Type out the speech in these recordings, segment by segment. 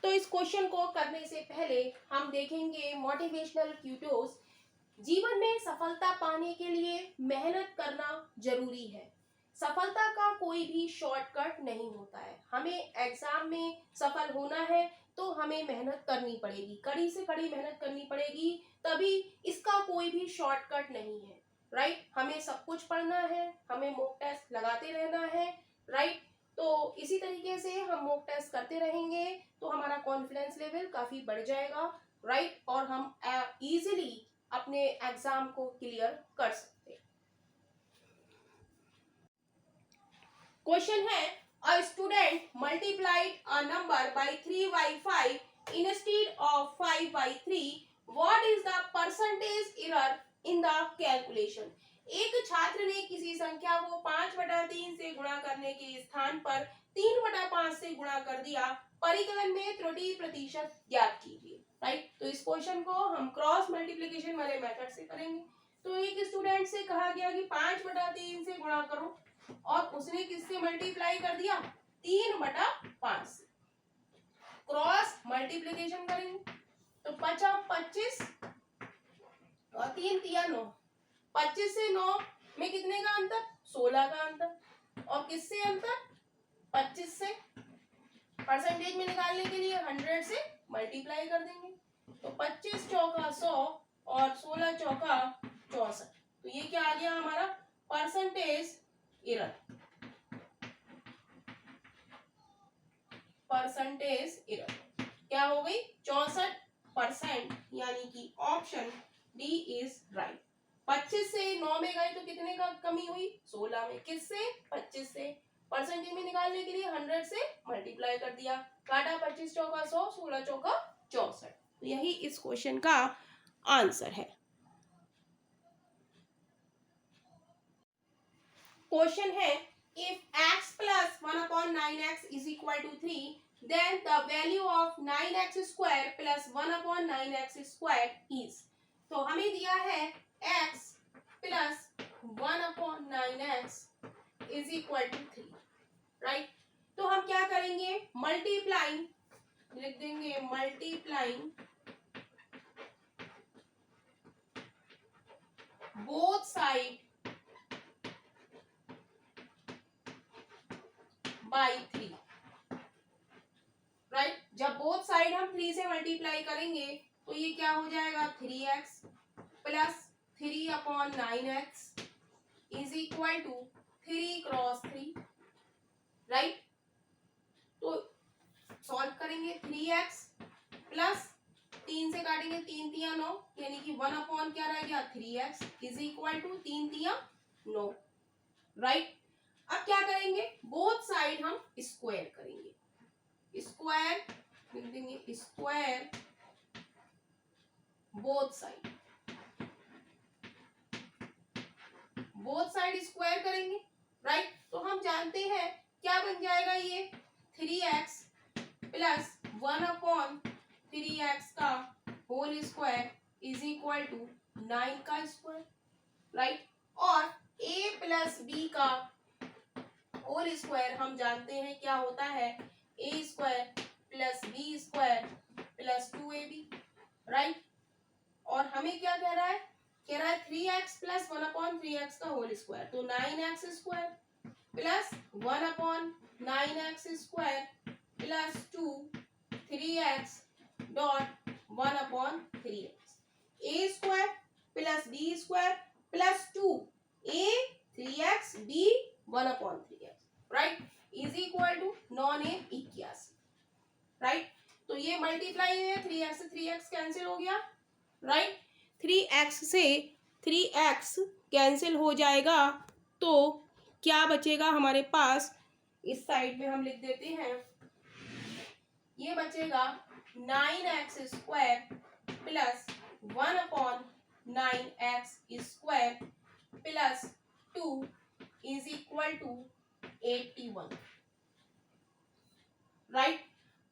तो इस क्वेश्चन को करने से पहले हम देखेंगे मोटिवेशनल क्यूटोस। जीवन में सफलता पाने के लिए मेहनत करना जरूरी है। सफलता का कोई भी शॉर्टकट नहीं होता है। हमें एग्जाम में सफल होना है तो हमें मेहनत करनी पड़ेगी, कड़ी से कड़ी मेहनत करनी पड़ेगी, तभी। इसका कोई भी शॉर्टकट नहीं है, राइट। हमें सब कुछ पढ़ना है, हमें मॉक टेस्ट लगाते रहना है, राइट। तो इसी तरीके से हम मॉक टेस्ट करते रहेंगे तो हमारा कॉन्फिडेंस लेवल काफी बढ़ जाएगा, राइट। और हम इजीली अपने एग्जाम को क्लियर कर सकते हैं। क्वेश्चन है, a student multiplied a number by 3 by 5 instead of 5 by 3, what is the percentage error in the calculation. एक छात्र ने किसी संख्या को 5/3 से गुणा करने के स्थान पर 3/5 से गुणा कर दिया, परिकलन में त्रुटि प्रतिशत ज्ञात कीजिए, राइट। तो इस क्वेश्चन को हम क्रॉस मल्टीप्लिकेशन वाले मेथड से करेंगे। तो एक स्टूडेंट से कहा गया कि 5/3 से गुणा करो और उसने किससे मल्टीप्लाई कर दिया, 3/5 से। क्रॉस मल्टीप्लिकेशन करेंगे तो 25 और 3 तिया 9, 25 से 9 में कितने का अंतर, 16 का अंतर। और किससे अंतर, 25 से। परसेंटेज में निकालने के लिए 100 से मल्टीप्लाई कर देंगे तो 25 चौका 100 और 16 चौका 64। तो ये क्या आ गया हमारा परसेंटेज एरर। परसेंटेज एरर क्या हो गई, 64%, यानी कि ऑप्शन डी इज राइट। 25 से 9 में गए तो कितने का कमी हुई, 16 में। किससे, 25 से। परसेंटेज में निकालने के लिए 100 से मल्टीप्लाई कर दिया, काटा 25 चौका 100, 16 चौका 64। तो यही इस क्वेश्चन का आंसर है। क्वेश्चन है, if x plus 1/9x is equal to 3, then the value of 9x square plus 1/9x square is। तो हमें दिया है x plus 1/9x is equal to 3, right. तो हम क्या करेंगे, मल्टीप्लाइंग लिख देंगे, multiplying both side by 3, right. जब बोथ साइड हम 3 से मल्टीप्लाई करेंगे तो ये क्या हो जाएगा, 3x plus 3/9x is equal to 3 cross 3, right. तो सॉल्व करेंगे, 3x प्लस 3 से काटेंगे 3 तिया 9, यानी कि 1 क्या रह गया, 3x इज इक्वल टू 3 तिया 9, राइट। अब क्या करेंगे, बोथ साइड हम स्क्वायर करेंगे, स्क्वायर लिख देंगे, square both side, both side square करेंगे, राइट। तो हम जानते हैं क्या बन जाएगा, ये 3x प्लस 1/3x का whole square is equal to 9 का स्क्वायर, राइट। और a प्लस b का होल स्क्वायर हम जानते हैं क्या होता है, a square plus b square plus 2ab, right. और हमें क्या कह रहा है, 3x प्लस 1/3x का होल स्क्वायर, तो 9x square plus 1/9x square plus 2 3x dot 1/3x, a square plus b square plus 2a 3x b 1/3x, right, is equal to 981, right. तो ये मल्टीप्लाई है, 3x से 3x cancel हो गया, right. 3x से 3x cancel हो जाएगा तो क्या बचेगा हमारे पास, इस साइड में हम लिख देते हैं, ये बचेगा 9x square plus 1/9x square plus 2 is equal to 81, right.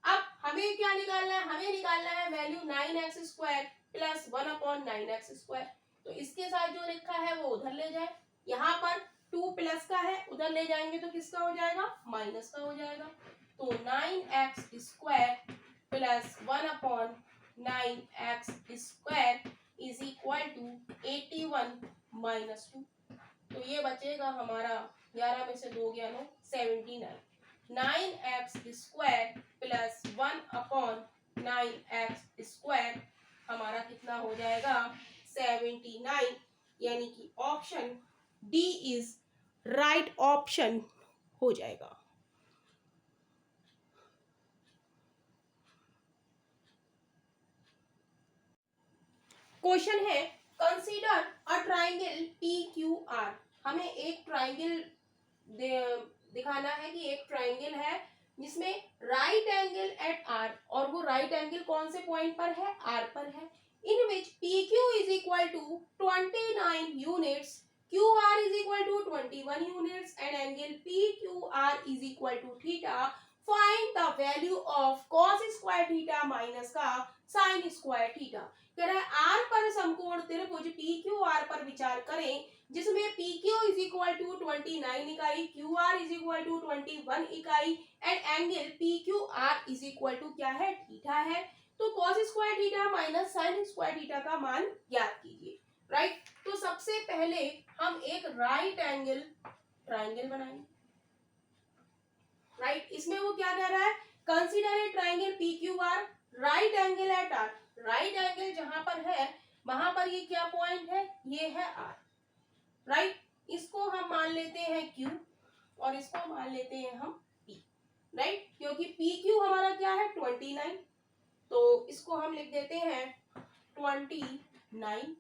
अब हमें क्या निकालना है, हमें निकालना है value 9x square plus 1/9x square. तो इसके साथ जो लिखा है वो उधर ले जाए, यहाँ पर 2 प्लस का है, उधर ले जाएंगे तो किसका हो जाएगा, माइनस का हो जाएगा। तो 9x square plus upon 9x square is equal to 81 minus 2। तो ये बचेगा हमारा 11 में से 2 गया 9, 79। 9x square plus 1 upon 9x square हमारा कितना हो जाएगा 79, यानी कि option D is right option हो जाएगा। क्वेश्चन है कंसीडर अ ट्राइंगल PQR। हमें एक ट्राइंगल दिखाना है कि एक ट्राइंगल है जिसमें राइट एंगल एट R, और वो राइट एंगल कौन से पॉइंट पर है, R पर है। In which PQ is equal to 29 units, QR is equal to 21 units and angle PQR is equal to theta. Find the value of cos square theta minus का sin square theta। कह रहा है R पर समकोण त्रिभुज PQR पर विचार करें जिसमें PQ is equal to 29 इकाई, QR is equal to 21 इकाई and angle PQR is equal to क्या है, थीटा है। तो cos square theta minus sin square theta का मान ज्ञात कीजिए। राइट तो सबसे पहले हम एक राइट एंगल ट्राइंगल बनाएंगे। राइट इसमें वो क्या कह रहा है, consider a triangle PQR right angle at R। Right angle जहां पर है वहां पर ये क्या पॉइंट है, ये है R। राइट इसको हम मान लेते हैं Q और इसको मान लेते हैं हम P। राइट क्योंकि PQ हमारा क्या है 29, तो इसको हम लिख देते हैं 29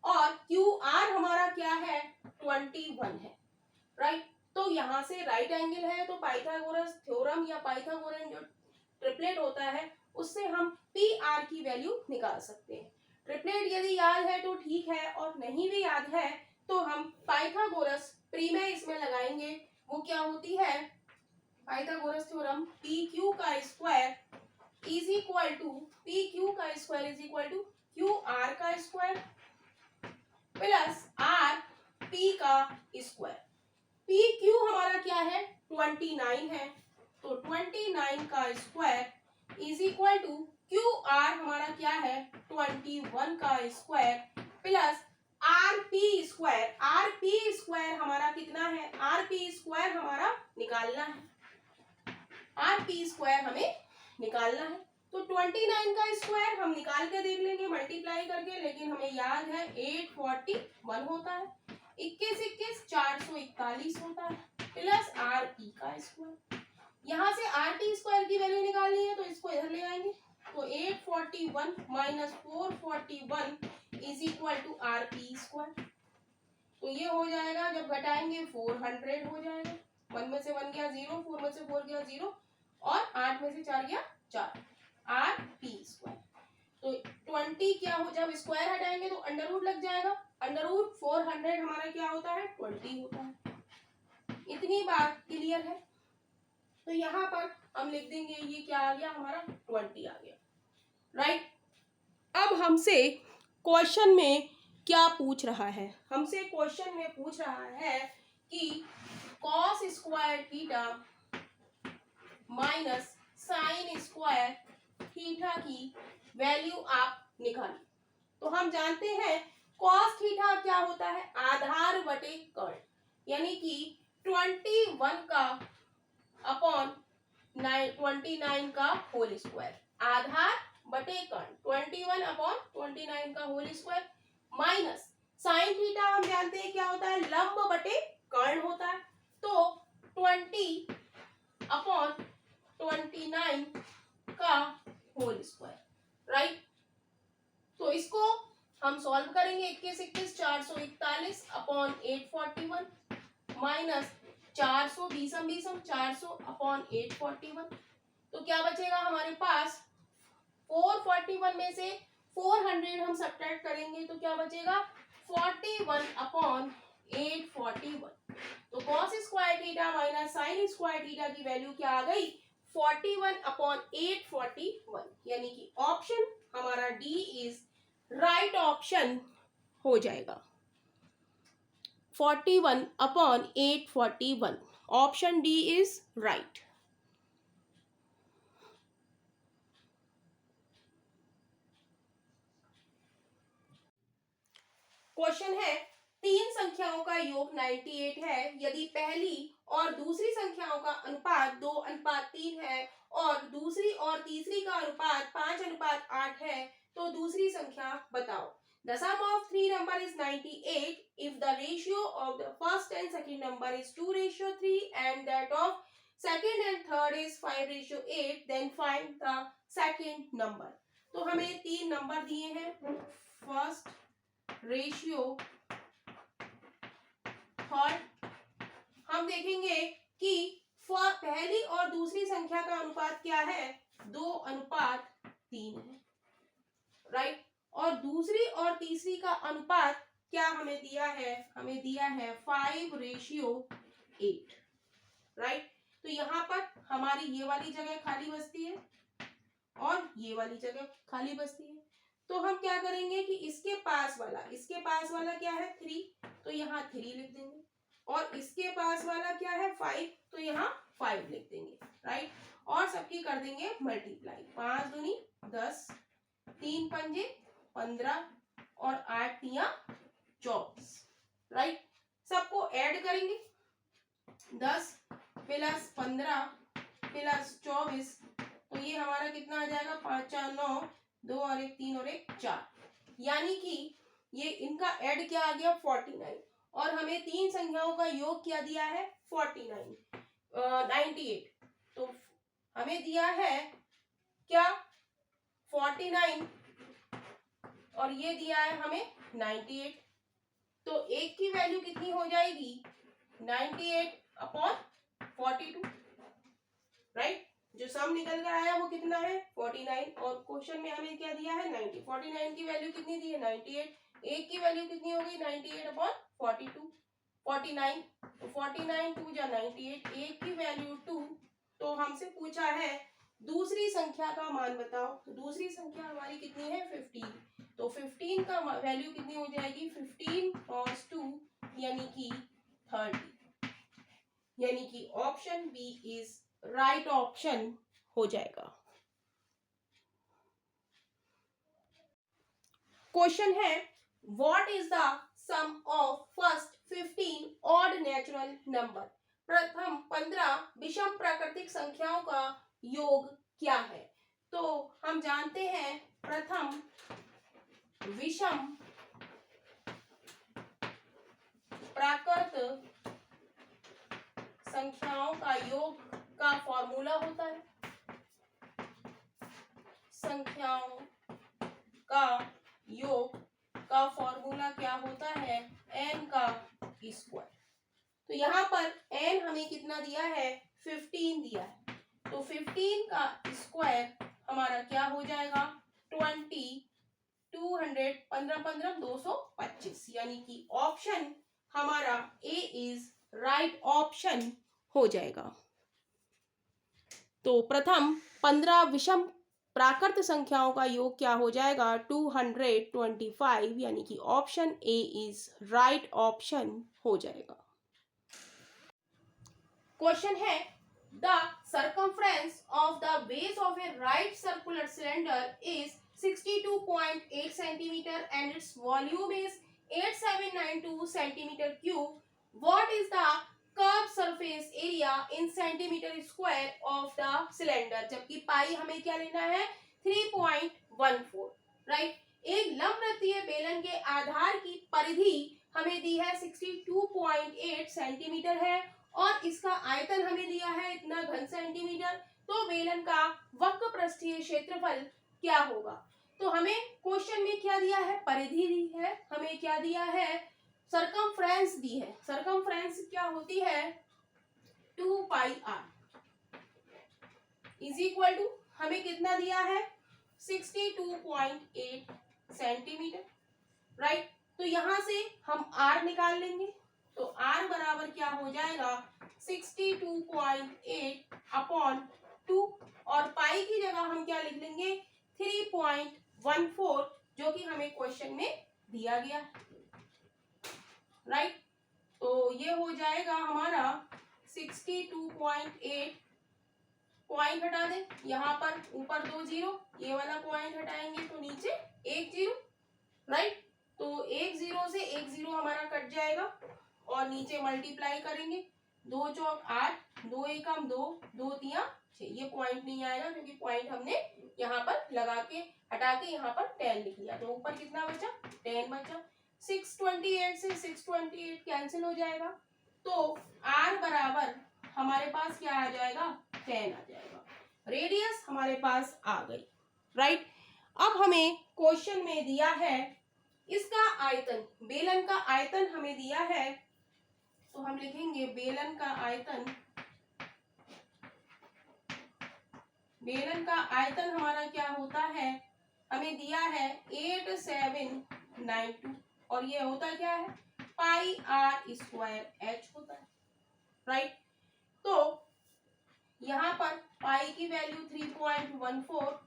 और QR हमारा क्या है 21 है। राइट तो यहां से राइट एंगल है तो पाइथागोरस थ्योरम या पाइथागोरन जो ट्रिपलेट होता है उससे हम PR की वैल्यू निकाल सकते हैं। ट्रिपलेट यदि याद है तो ठीक है, और नहीं भी याद है तो हम पाइथागोरस प्रीमेय इसमें लगाएंगे। वो क्या होती है, पाइथागोरस थ्योरम PQ का square is equal to QR का स्क्वायर प्लस RP का स्क्वायर। PQ हमारा क्या है 29 है, तो 29 का square is equal to QR हमारा क्या है 21 का square plus RP square. RP square हमारा कितना है, RP स्क्वायर हमारा निकालना है, RP स्क्वायर हमें निकालना है। तो 29 का स्क्वायर हम निकाल के देख लेंगे मल्टीप्लाई करके, लेकिन हमें याद है 841 होता है, 21 441 होता है प्लस RP का स्क्वायर। यहाँ से RT स्क्वायर की वैल्यू निकालनी है तो इसको इधर ले आएंगे, तो 841 minus 441 is equal to RP square. तो ये हो जाएगा, जब घटाएंगे 400 हो जाएगा, 1 में से 1 गया 0, 4 में से 4 गया 0 और 8 में से 4 गया 4, RP स्क्वायर। तो 20 क्या हो, जब स्क्वायर हटाएंगे तो अंडर रूट लग जाएगा, अंडर रूट 400 हमारा क्या होता है 20 होता है। इतनी बात क्लियर है। तो यहाँ पर हम लिख देंगे ये क्या आ गया हमारा 20 आ गया। राइट अब हमसे क्वेश्चन में क्या पूछ रहा है, हमसे क्वेश्चन में पूछ रहा है कि cos square theta minus sine square theta की वैल्यू आप निकालें। तो हम जानते हैं cos थीटा क्या होता है, आधार बटे कर्ण, यानी कि 21 का अपॉन 29 का होल स्क्वायर, आधार बटे कर्ण 21 अपॉन 29 का whole square minus sine theta हम जानते हैं क्या होता है, लंब बटे कर्ण होता है, तो 20 अपॉन 29 का होल स्क्वायर। राइट तो इसको हम सॉल्व करेंगे, 21 441 अपॉन 841 माइनस 400 बीसम 400 अपॉन 841, तो क्या बचेगा हमारे पास 441 में से 400 हम सब्ट्रैक्ट करेंगे तो क्या बचेगा 41 अपॉन 841। तो cos square theta minus sine square theta की वैल्यू क्या आ गई 41 अपॉन 841, यानी कि ऑप्शन हमारा डी इज राइट ऑप्शन हो जाएगा। 41 upon 841, option D is right. Question है, तीन संख्याओं का योग 98 है यदि पहली और दूसरी संख्याओं का अनुपात 2:3 है और दूसरी और तीसरी का अनुपात 5:8 है तो दूसरी संख्या बताओ। The sum of three number is 98. If the ratio of the first and second number is 2:3 and that of second and third is 5:8, then find the second number. तो हमें तीन नंबर दिए हैं, फर्स्ट, रेशियो, थर्ड। हम देखेंगे कि पहली और दूसरी संख्या का अनुपात क्या है, 2:3 है, राइट। और दूसरी और तीसरी का अनुपात क्या हमें दिया है, हमें दिया है 5:8, राइट। तो यहाँ पर हमारी ये वाली जगह खाली बचती है और ये वाली जगह खाली बचती है। तो हम क्या करेंगे कि इसके पास वाला क्या है 3, तो यहाँ 3 लिख देंगे, और इसके पास वाला क्या है 5, तो यहाँ 5 लिख देंगे, राइट। और सबकी कर देंगे मल्टीप्लाई, 5 दूनी 10, 3 पंजे 15 और 8 तिया 24, राइट। सबको ऐड करेंगे, 10 प्लस 15 प्लस 24, तो ये हमारा कितना आ जाएगा, 5 4 9, 2 और 1 3 और 1 4, यानी कि ये इनका ऐड क्या आ गया 49, और हमें तीन संख्याओं का योग क्या दिया है 98, तो हमें दिया है क्या 49 और ये दिया है हमें 98, तो एक की वैल्यू कितनी हो जाएगी 98/42, राइट। जो सम निकल कर आया वो कितना है 49, और क्वेश्चन में हमें क्या दिया है 90, 49 की वैल्यू कितनी दी है 98, एक की वैल्यू कितनी होगी 98/42, 49, तो 49 2 जा 98, एक की वैल्यू 2, तो हमसे पूछा है दूसरी संख्या का मान बताओ। तो दूसरी संख्या हमारी कितनी है 15, तो 15 का वैल्यू कितनी हो जाएगी 15 क्रॉस 2 यानी कि 30, यानी कि option B is right option हो जाएगा। क्वेश्चन है, what is the sum of first 15 odd natural number. प्रथम 15 विषम प्राकृतिक संख्याओं का योग क्या है। तो हम जानते हैं प्रथम विषम प्राकृत संख्याओं का योग का फॉर्मूला होता है, संख्याओं का योग का फॉर्मूला क्या होता है n का स्क्वायर। तो यहाँ पर n हमें कितना दिया है 15 दिया है, तो 15 का स्क्वायर हमारा क्या हो जाएगा 20, 200, 15 15 225, यानी कि ऑप्शन हमारा ए इज राइट ऑप्शन हो जाएगा। तो प्रथम 15 विषम प्राकृत संख्याओं का योग क्या हो जाएगा 225, यानी कि option A is right option हो जाएगा। क्वेश्चन है, the circumference of the base of A right circular cylinder is 62.8 centimetre and its volume is 8792 centimetre cube. What is the curve surface area in centimetre square of the cylinder. जबकि पाई हमें क्या लेना है 3.14, right. एक लंबवृत्तीय बेलन के आधार की परिधि हमें दी है 62.8 सेंटीमीटर है और इसका आयतन हमें दिया है इतना घन सेंटीमीटर। तो बेलन का वक्र पृष्ठीय क्षेत्रफल क्या होगा। तो हमें क्वेश्चन में क्या दिया है परिधि दी है, हमें क्या दिया है सरकमफ्रेंस दी है। सरकमफ्रेंस क्या होती है 2πr इज इक्वल टू हमें कितना दिया है 62.8 सेंटीमीटर, राइट। तो यहां से हम r निकाल लेंगे, तो r बराबर क्या हो जाएगा 62.8/2 और पाई की जगह हम क्या लिख लेंगे 3.14, जो कि हमें क्वेश्चन में दिया गया है, राइट। तो ये हो जाएगा हमारा 62.8, पॉइंट हटा दें, यहाँ पर ऊपर 2 0, ये वाला पॉइंट हटाएंगे तो नीचे 1 0, राइट। तो एक जीरो से एक जीरो हमारा कट जाएगा और नीचे मल्टीप्लाई करेंगे, 2 चौक 8, 2 एकम 2, 2 तिया 6। ये पॉइंट नहीं आएगा क्योंकि पॉइंट हमने यहाँ पर लगा के हटा के यहाँ पर 10 लिख लिया। तो ऊपर कितना बचा, 10 बचा। 628 से 628 कैंसिल हो जाएगा, तो r बराबर हमारे पास क्या आ जाएगा, 10 आ जाएगा। रेडियस हमारे पास आ गई, राइट। अब हमें क्वेश्चन में दिया है इसका आयतन, बेलन का आयतन हमें दिया है, तो हम लिखेंगे बेलन का आयतन, बेलन का आयतन हमारा क्या होता है, हमें दिया है 8792 और ये होता क्या है, पाई r स्क्वायर h होता है, राइट। तो यहाँ पर पाई की वैल्यू 3.14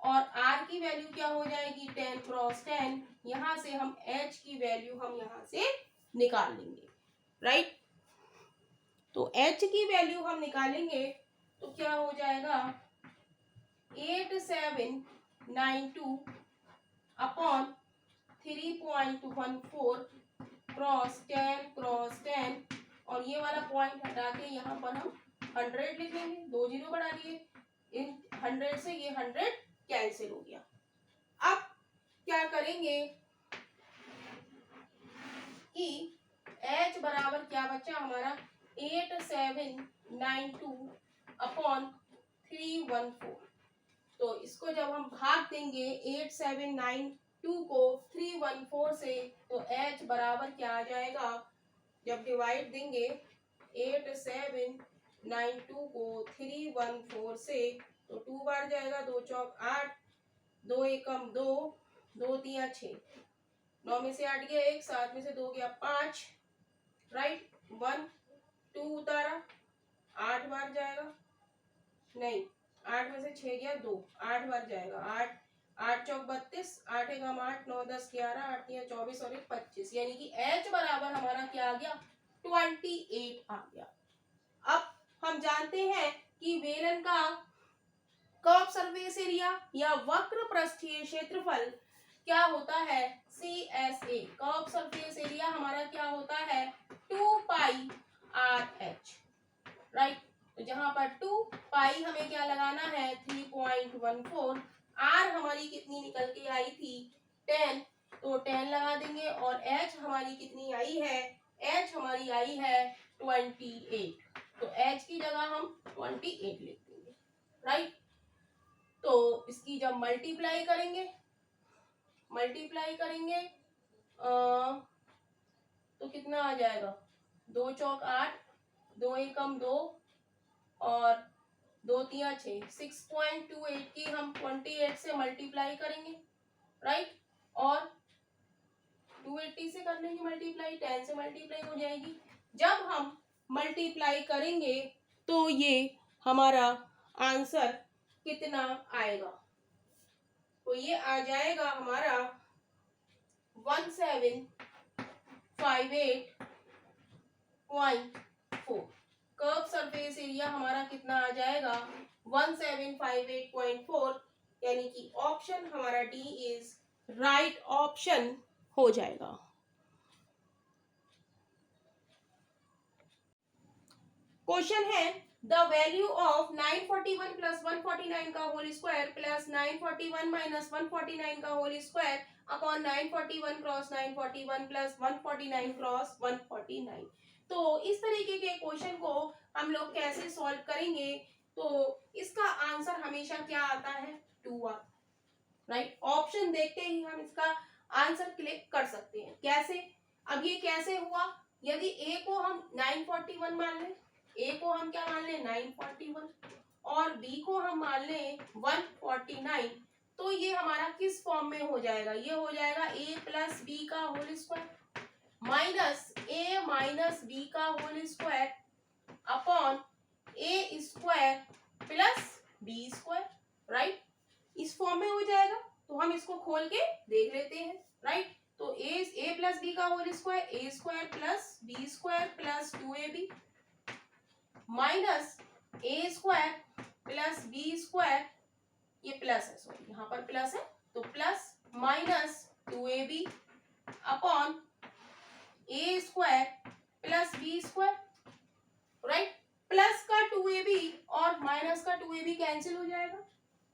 और r की वैल्यू क्या हो जाएगी, 10 क्रॉस 10। यहाँ से हम h की वैल्यू हम यहाँ से निकाल लेंगे, राइट। तो h की वैल्यू हम निकालेंगे तो क्या हो जाएगा, 8792 अपॉन 3.14 क्रॉस 10 और ये वाला पॉइंट हटा के यहाँ पर हम 100 लिखेंगे, 2 जीरो बढ़ा दिए, इन 100 से ये 100 कैंसिल हो गया। अब क्या करेंगे कि h बराबर क्या बचा हमारा, 8792 अपॉन 314। तो इसको जब हम भाग देंगे 8792 को 314 से, तो h बराबर क्या आ जाएगा, जब डिवाइड देंगे 8792 को 314 से, तो 2 बार जाएगा, 2 चौक 8, 2 एकम 2, 2 तिया 6, 9 में से 8 गया 1, 7 में से 2 गया 5, राइट। 1 2 उतारा, 8 बार जाएगा, नहीं 8 में से 6 गया 2, 8 बार जाएगा, 8 8 चौक 32, 8 एकम 8, 9 10 11, 8 तिया 24 और 1 25, यानी कि h बराबर हमारा क्या आ गया, 28 आ गया। अब हम जानते हैं कि बेलन का कर्व सरफेस एरिया या वक्र पृष्ठीय क्षेत्रफल क्या होता है, CSA। कर्व सरफेस एरिया हमारा क्या होता है, 2 पाई RH, राइट। तो जहां पर 2 पाई हमें क्या लगाना है, 3.14, r हमारी कितनी निकल के आई थी, 10, तो 10 लगा देंगे और h हमारी कितनी आई है, h हमारी आई है 28, तो h की जगह हम 28 लिख देंगे, राइट। तो इसकी जब मल्टीप्लाई करेंगे तो कितना आ जाएगा, 2 चौक 8, 2 एकम 2 और 2 तिया 6, 6.28 की हम 28 से मल्टीप्लाई करेंगे, राइट। और 280 से कर लेंगे मल्टीप्लाई, 10 से मल्टीप्लाई हो जाएगी। जब हम मल्टीप्लाई करेंगे तो ये हमारा आंसर कितना आएगा, तो ये आ जाएगा हमारा 1758.4। कर्व सरफेस एरिया हमारा कितना आ जाएगा, 1758.4, यानी कि ऑप्शन हमारा डी इज राइट ऑप्शन हो जाएगा। क्वेश्चन है द वैल्यू ऑफ 941 प्लस 149 का होल स्क्वायर प्लस 941 माइनस 149 का whole square upon 941 cross 941 plus 149 cross 149। तो इस तरीके के क्वेश्चन को हम लोग कैसे सॉल्व करेंगे, तो इसका आंसर हमेशा क्या आता है, 2 आता, राइट। ऑप्शन देखते ही हम इसका आंसर क्लिक कर सकते हैं। कैसे, अब ये कैसे हुआ, यदि a को हम 941 मान लें, a को हम क्या मान लें 941 और b को हम मान लें 149, तो ये हमारा किस फॉर्म में हो जाएगा, ये हो जाएगा a प्लस बी का whole square minus a minus B का whole square upon a square plus B square, right. इस फॉर्म में हो जाएगा। तो हम इसको खोल के देख लेते हैं, राइट। तो a प्लस बी का whole square, a square plus B square plus 2ab minus a square plus B square, ये प्लस है, सॉरी यहाँ पर प्लस है, तो plus minus 2ab upon A square plus B square, right. Plus का 2ab और minus का 2ab cancel हो जाएगा,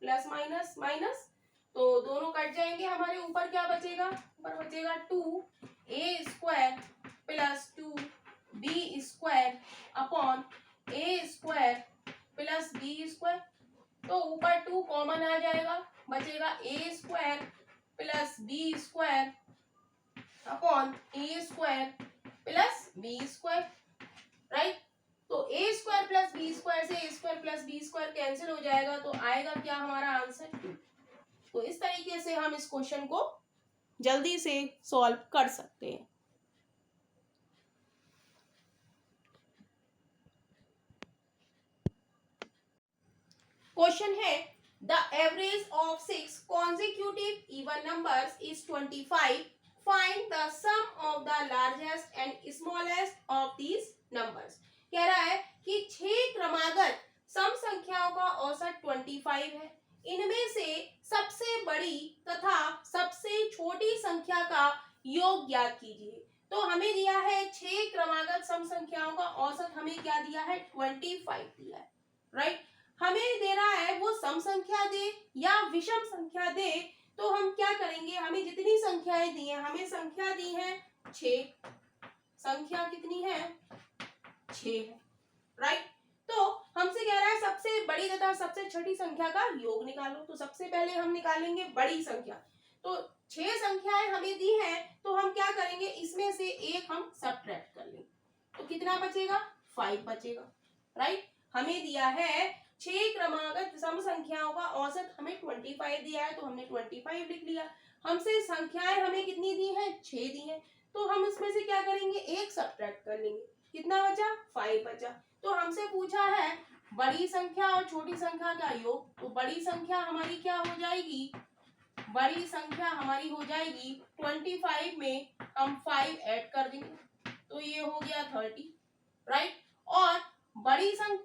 प्लस माइनस माइनस, तो दोनों कट जाएंगे, हमारे ऊपर क्या बचेगा, ऊपर बचेगा 2a square plus 2b square upon A square plus B square. तो ऊपर 2 कॉमन आ जाएगा, बचेगा A square plus B square upon A square plus B square, right. तो A square plus B square से A square plus B square cancel हो जाएगा, तो आएगा क्या हमारा आंसर 2। तो इस तरीके से हम इस क्वेश्चन को जल्दी से सॉल्व कर सकते हैं। क्वेश्चन है the average of 6 consecutive even numbers is 25. Find the sum of the largest and smallest of these numbers. कह रहा है कि 6 क्रमागत सम संख्याओं का औसत 25 है, इनमें से सबसे बड़ी तथा सबसे छोटी संख्या का योग ज्ञात कीजिए। तो हमें दिया है 6 क्रमागत सम संख्याओं का औसत, हमें क्या दिया है 25 दिया है, राइट। हमें दे रहा है वो सम संख्या दे या विषम संख्या दे, तो हम क्या करेंगे, हमें जितनी संख्याएं दी हैं, हमें संख्या दी है 6, संख्या कितनी है 6 है, राइट। तो हमसे कह रहा है सबसे बड़ी तथा सबसे छोटी संख्या का योग निकालो। तो सबसे पहले हम निकालेंगे बड़ी संख्या। तो 6 संख्याएं हमें दी हैं, तो हम क्या करेंगे, इसमें से एक हम सबट्रैक्ट कर लेंगे, तो कितना बचेगा 5 बचेगा, राइट। हमें दिया है 6 क्रमागत सम संख्याओं का औसत, हमें 25 दिया है, तो हमने 25 लिख लिया। हमसे संख्याएं हमें कितनी दी हैं 6 दी हैं, तो हम इसमें से क्या करेंगे, एक सबट्रैक्ट कर लेंगे, कितना बचा 5 बचा। तो हमसे पूछा है बड़ी संख्या और छोटी संख्या का योग, तो बड़ी संख्या हमारी क्या हो जाएगी, बड़ी संख्या हमारी हो जाएगी 25 में हम 5 ऐड कर देंगे, तो ये हो गया 30, राइट। और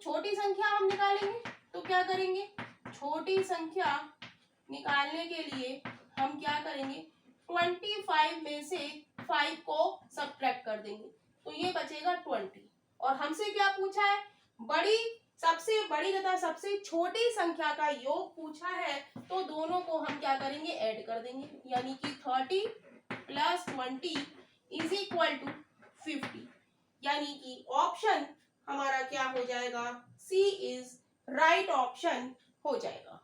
छोटी संख्या हम निकालेंगे, तो क्या करेंगे, छोटी संख्या निकालने के लिए हम क्या करेंगे, 25 में से 5 को सबट्रैक्ट कर देंगे, तो ये बचेगा 20। और हमसे क्या पूछा है, सबसे बड़ी तथा सबसे छोटी संख्या का योग पूछा है, तो दोनों को हम क्या करेंगे, ऐड कर देंगे, यानी कि 30 प्लस 20 इज इक्वल टू 50, यानी कि ऑप्शन हमारा क्या हो जाएगा, सी इज राइट ऑप्शन हो जाएगा।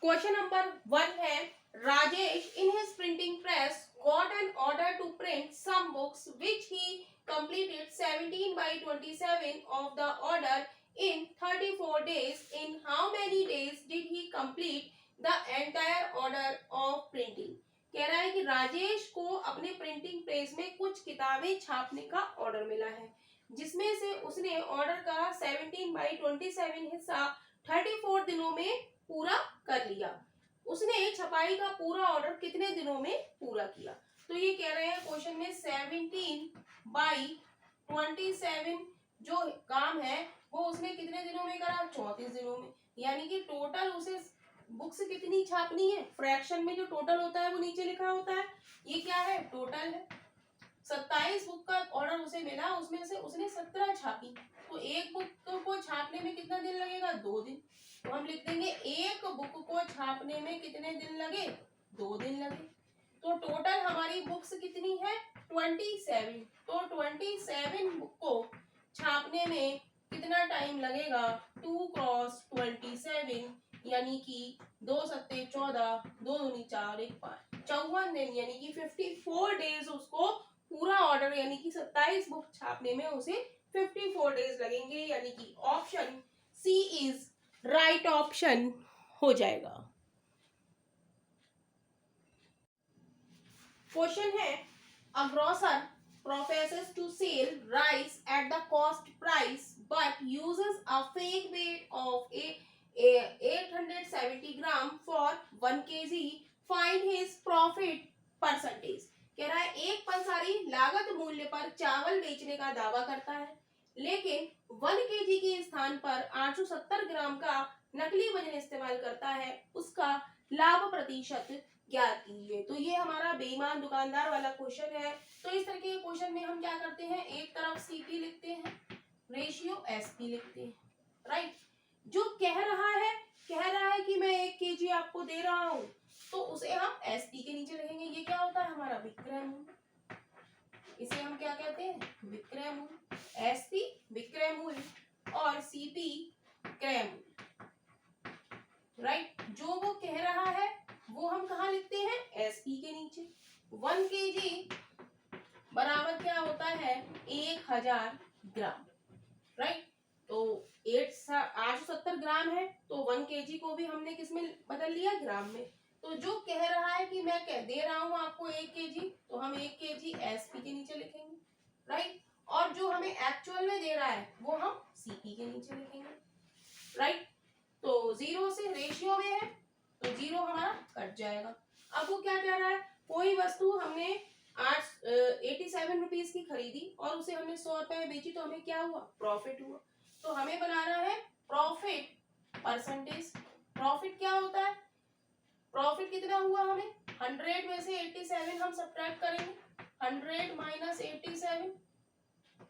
क्वेश्चन नंबर 1 है Rajesh in his printing press got an order to print some books which he completed 17 by 27 of the order in 34 days. In how many days did he complete the entire order of printing? कह रहा है कि राजेश को अपने printing press में कुछ किताबें छापने का ऑर्डर मिला है, जिसमें से उसने ऑर्डर का 17 by 27 हिस्सा 34 दिनों में पूरा कर लिया। उसने छपाई का पूरा ऑर्डर कितने दिनों में पूरा किया? तो ये कह रहे हैं क्वेश्चन में 17 बाई 27 जो काम है वो उसने कितने दिनों में करा? 34 दिनों में। यानी कि टोटल उसे बुक्स कितनी छापनी है? फ्रैक्शन में जो टोटल होता है वो नीचे लिखा होता है, ये क्या है? टोटल है। 27 बुक का ऑर्डर उसे मिला, उसमें से उसने 17 छापी, तो एक बुक को छापने में कितना दिन लगेगा? 2 दिन। तो हम लिख देंगे एक बुक को छापने में कितने दिन लगे? 2 दिन लगे। तो टोटल हमारी बुक्स कितनी है? 27। तो 27 बुक को छापने में कितना टाइम लगेगा? 2 क्रॉस 27 यानी कि 2 सत्ते 14, 2 दूनी 4, 1 5, 54 दिन यानी कि 54 डेज उसको पूरा ऑर्डर यानी कि 27 बुक छापने में उसे 54 डेज लगेंगे, यानी कि option C is right option हो जाएगा। क्वेश्चन है a grocer professes to sell rice at the cost price but uses a fake weight of 870 gram for 1 kg. Find his profit percentage. कह रहा है एक पंसारी लागत मूल्य पर चावल बेचने का दावा करता है, लेकिन 1 kg केजी के स्थान पर 870 ग्राम का नकली वजन इस्तेमाल करता है, उसका लाभ प्रतिशत ज्ञात कीजिए। तो ये हमारा बेईमान दुकानदार वाला क्वेश्चन है। तो इस तरह के क्वेश्चन में हम क्या करते हैं, एक तरफ सीपी लिखते हैं, रेशियो एसपी लिखते हैं, राइट। जो कह रहा है कि मैं 1 केजी आपको दे रहा हूं, तो उसे हम एसपी के नीचे लिखेंगे। ये क्या होता है, हमारा विक्रय मूल्य। इसे हम क्या कहते हैं, विक्रय मूल्य। एसपी विक्रय मूल्य और सीपी क्रय मूल्य, राइट। जो वो कह रहा है वो हम कहाँ लिखते हैं, एसपी के नीचे। 1 केजी बराबर क्या होता है, 1000 ग्राम, राइट। तो 870 ग्राम है, तो 1 केजी को भी हमने किस में बदल लिया, ग्राम में। तो जो कह रहा है कि मैं कह दे रहा हूं आपको 1 केजी, तो हम 1 केजी एसपी के नीचे लिखेंगे, राइट। और जो हमें एक्चुअल में दे रहा है वो हम सीपी के नीचे लिखेंगे, राइट। तो 0 से रेशियो में है, तो 0 हमारा कट जाएगा। अब वो क्या कह रहा है, कोई वस्तु हमने 87 रुपीज की खरीदी और उसे हमने 100 रुपए में बेची, तो हमें क्या हुआ, प्रॉफिट हुआ। तो हमें बनाना है प्रॉफिट परसेंटेज। प्रॉफिट क्या होता है, प्रॉफिट कितना हुआ हमें, 100 में से 87 हम सब्ट्रैक्ट करेंगे, 100 माइनस 87,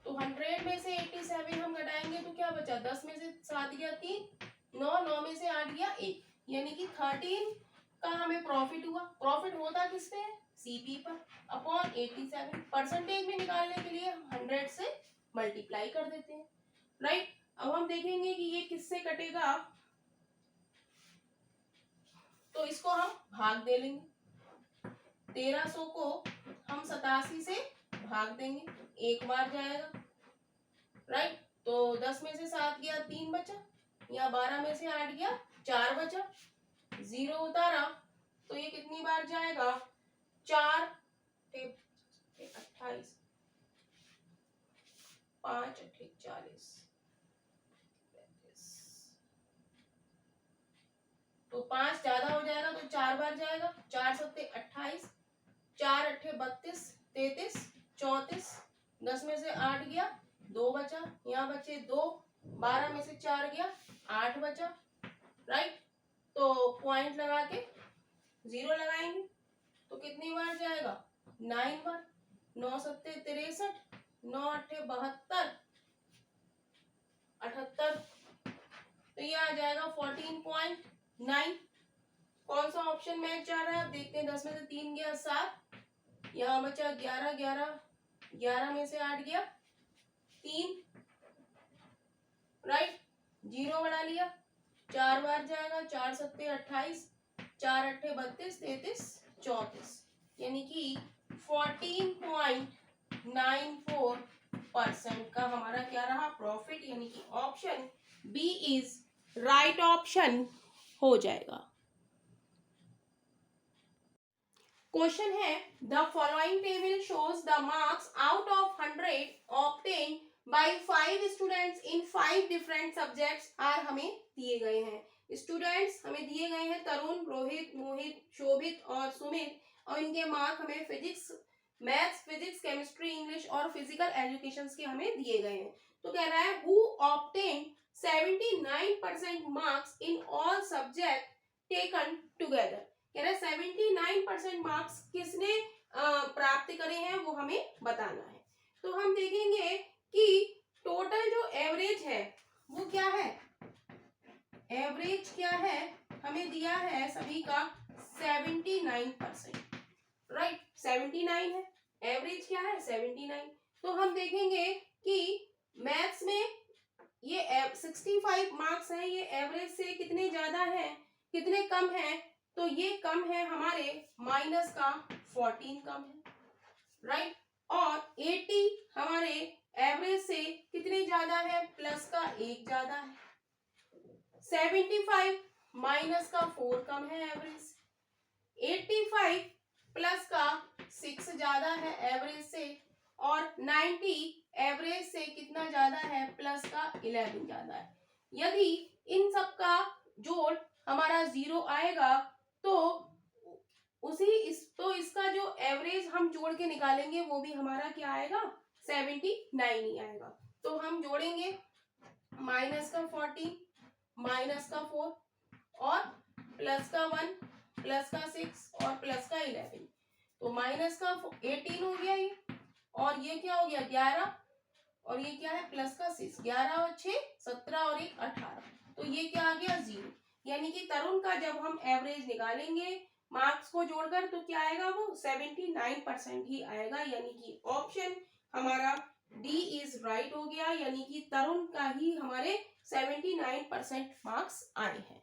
तो 100 में से 87 हम घटाएंगे तो क्या बचा, 10 में से 7 गया 3, 9 में से 8 गया 1, यानी कि 13 का हमें प्रॉफिट हुआ। प्रॉफिट होता किस पे, सीपी पर, अपॉन 87। परसेंटेज में निकालने के लिए हम 100 से मल्टीप्लाई कर देते हैं, राइट। अब हम देखेंगे कि ये किससे कटेगा, तो इसको हम भाग दे लेंगे। 1300 को हम 87 से भाग देंगे, एक बार जाएगा, राइट। तो 10 में से 7 गया 3 बचा, या 12 में से 8 गया 4 बचा, 0 उतारा, तो ये कितनी बार जाएगा, 4 28, 5 40, तो 5 ज्यादा हो जाएगा तो 4 बार जाएगा, 4 सत्ते 28, 4 अट्ठे 32, 33, 34, 10 में से 8 गया 2 बचा, यहाँ बचे 2, 12 में से 4 गया 8 बचा, राइट। तो पॉइंट लगा के 0 लगाएंगे, तो कितनी बार जाएगा, 9 बार, 9 सत्ते 63, 9 अट्ठे 72, 78, तो ये आ जाएगा 14.9। कौन सा ऑप्शन मैच जा रहा है, आप देखते हैं। 10 में से 3 गया 7, यहाँ बचा 11, 11, 11 में से 8 गया 3, राइट। 0 बढ़ा लिया, 4 बार जाएगा, 4 सत्ते 28, 4 अट्ठे 32, 33, 34, यानी कि 14.94% का हमारा क्या रहा, प्रॉफिट, यानी कि option B is right option हो जाएगा। क्वेश्चन है, the following table shows the marks out of 100 obtained by 5 students in 5 different subjects are हमें दिए गए हैं। स्टूडेंट्स हमें दिए गए हैं तरुण, रोहित, मोहित, शोभित और सुमित, और इनके मार्क हमें physics, maths, physics, chemistry, English और फिजिकल एजुकेशन के हमें दिए गए हैं। तो कह रहा है who obtained 79% marks in all subject taken together. कह रहा है 79% मार्क्स किसने प्राप्त करे हैं, वो हमें बताना है। तो हम देखेंगे कि टोटल जो एवरेज है वो क्या है, एवरेज क्या है, हमें दिया है सभी का 79%, राइट। 79 है, एवरेज क्या है 79। तो हम देखेंगे कि मैथ्स में ये 65 मार्क्स है, ये एवरेज से कितने ज्यादा है, कितने कम है, तो ये कम है हमारे माइनस का 14 कम है, राइट। और 80 हमारे एवरेज से कितने ज्यादा है, प्लस का 1 ज्यादा है। 75 माइनस का 4 कम है एवरेज। 85 प्लस का 6 ज्यादा है एवरेज से। और 90 एवरेज से कितना ज्यादा है, प्लस का 11 ज्यादा है। यदि इन सब का जोड़ हमारा 0 आएगा तो इसका जो एवरेज हम जोड़ के निकालेंगे वो भी हमारा क्या आएगा, 79 ही आएगा। तो हम जोड़ेंगे माइनस का 14, माइनस का 4 और प्लस का 1, प्लस का 6 और प्लस का 11। तो माइनस का 18 हो गया ये, और ये क्या हो गया 11, और ये क्या है प्लस का 6, 11 और 6 17 और 1 18। तो ये क्या आ गया 0। यानी कि तरुण का जब हम एवरेज निकालेंगे मार्क्स को जोड़कर तो क्या आएगा, वो 79% ही आएगा। यानी कि ऑप्शन हमारा डी इज राइट हो गया, यानी कि तरुण का ही हमारे 79% मार्क्स आए हैं।